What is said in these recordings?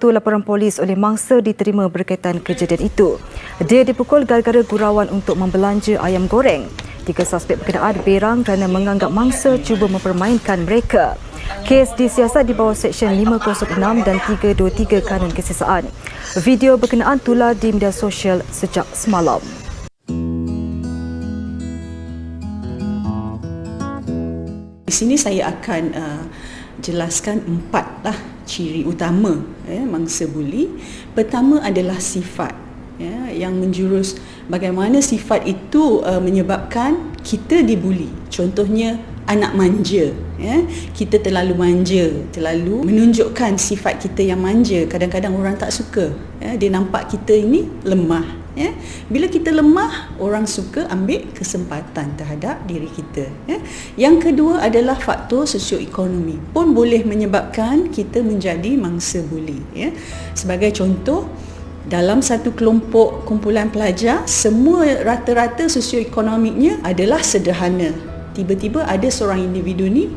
satu laporan polis oleh mangsa diterima berkaitan kejadian itu. Dia dipukul gara-gara gurauan untuk membelanja ayam goreng. 3 suspek berkenaan berang kerana menganggap mangsa cuba mempermainkan mereka. Kes disiasat di bawah Seksyen 506 dan 323 Kanun Kesesaan. Video berkenaan tular di media sosial sejak semalam. Di sini saya akan jelaskan 4 ciri utama mangsa buli. Pertama adalah sifat yang menjurus bagaimana sifat itu menyebabkan kita dibuli. Contohnya anak manja, kita terlalu manja, terlalu menunjukkan sifat kita yang manja. Kadang-kadang orang tak suka, dia nampak kita ini lemah. Bila kita lemah, orang suka ambil kesempatan terhadap diri kita. Yang kedua adalah faktor sosioekonomi pun boleh menyebabkan kita menjadi mangsa buli. Sebagai contoh, dalam satu kelompok kumpulan pelajar, semua rata-rata sosioekonomiknya adalah sederhana. Tiba-tiba ada seorang individu ni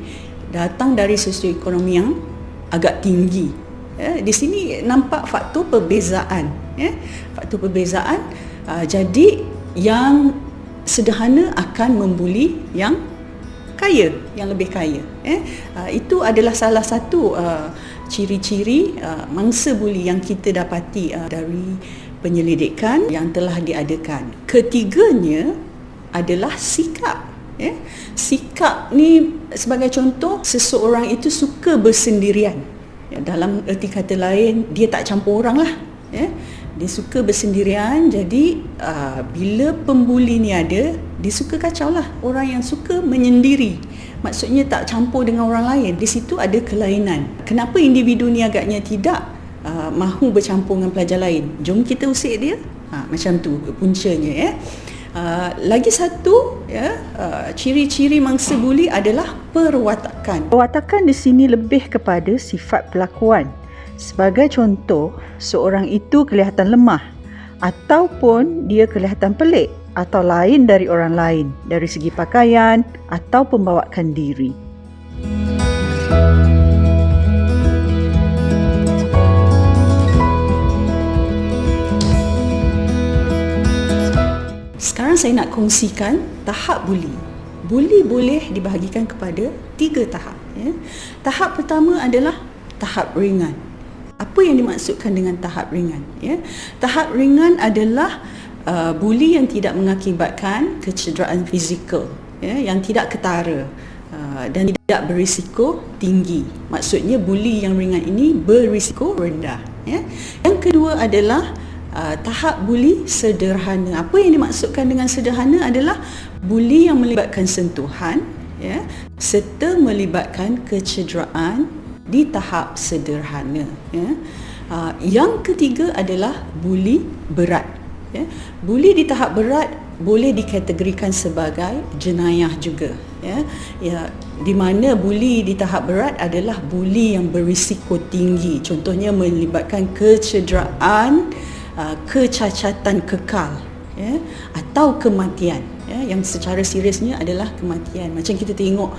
datang dari sosioekonomi yang agak tinggi. Di sini nampak faktor perbezaan. Faktor perbezaan. Jadi yang sederhana akan membuli yang kaya, yang lebih kaya. Itu adalah salah satu ciri-ciri mangsa buli yang kita dapati dari penyelidikan yang telah diadakan. Ketiganya adalah sikap. Sikap ni sebagai contoh, seseorang itu suka bersendirian. Dalam erti kata lain, dia tak campur orang lah. Dia suka bersendirian. Jadi bila pembuli ni ada, dia suka kacau lah. Orang yang suka menyendiri, maksudnya tak campur dengan orang lain. Di situ ada kelainan. Kenapa individu ni agaknya tidak mahu bercampur dengan pelajar lain? Jom kita usik dia. Macam tu puncanya. Lagi satu ciri-ciri mangsa buli adalah perwatakan. Perwatakan di sini lebih kepada sifat perlakuan. Sebagai contoh, seorang itu kelihatan lemah ataupun dia kelihatan pelik atau lain dari orang lain dari segi pakaian atau pembawaan diri. Sekarang saya nak kongsikan tahap buli. Buli boleh dibahagikan kepada 3 tahap. Tahap pertama adalah tahap ringan. Apa yang dimaksudkan dengan tahap ringan? Tahap ringan adalah buli yang tidak mengakibatkan kecederaan fizikal, yang tidak ketara dan tidak berisiko tinggi. Maksudnya buli yang ringan ini berisiko rendah. Yang kedua adalah tahap buli sederhana. Apa yang dimaksudkan dengan sederhana adalah buli yang melibatkan sentuhan, serta melibatkan kecederaan di tahap sederhana. Yang ketiga adalah buli berat. Buli di tahap berat boleh dikategorikan sebagai jenayah juga. Di mana buli di tahap berat adalah buli yang berisiko tinggi. Contohnya melibatkan kecederaan, kecacatan kekal, atau kematian. Yang secara seriusnya adalah kematian. Macam kita tengok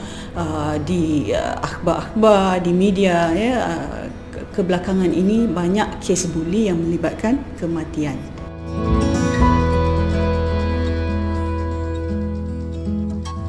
di akhbar-akhbar, di media, kebelakangan ini banyak kes buli yang melibatkan kematian.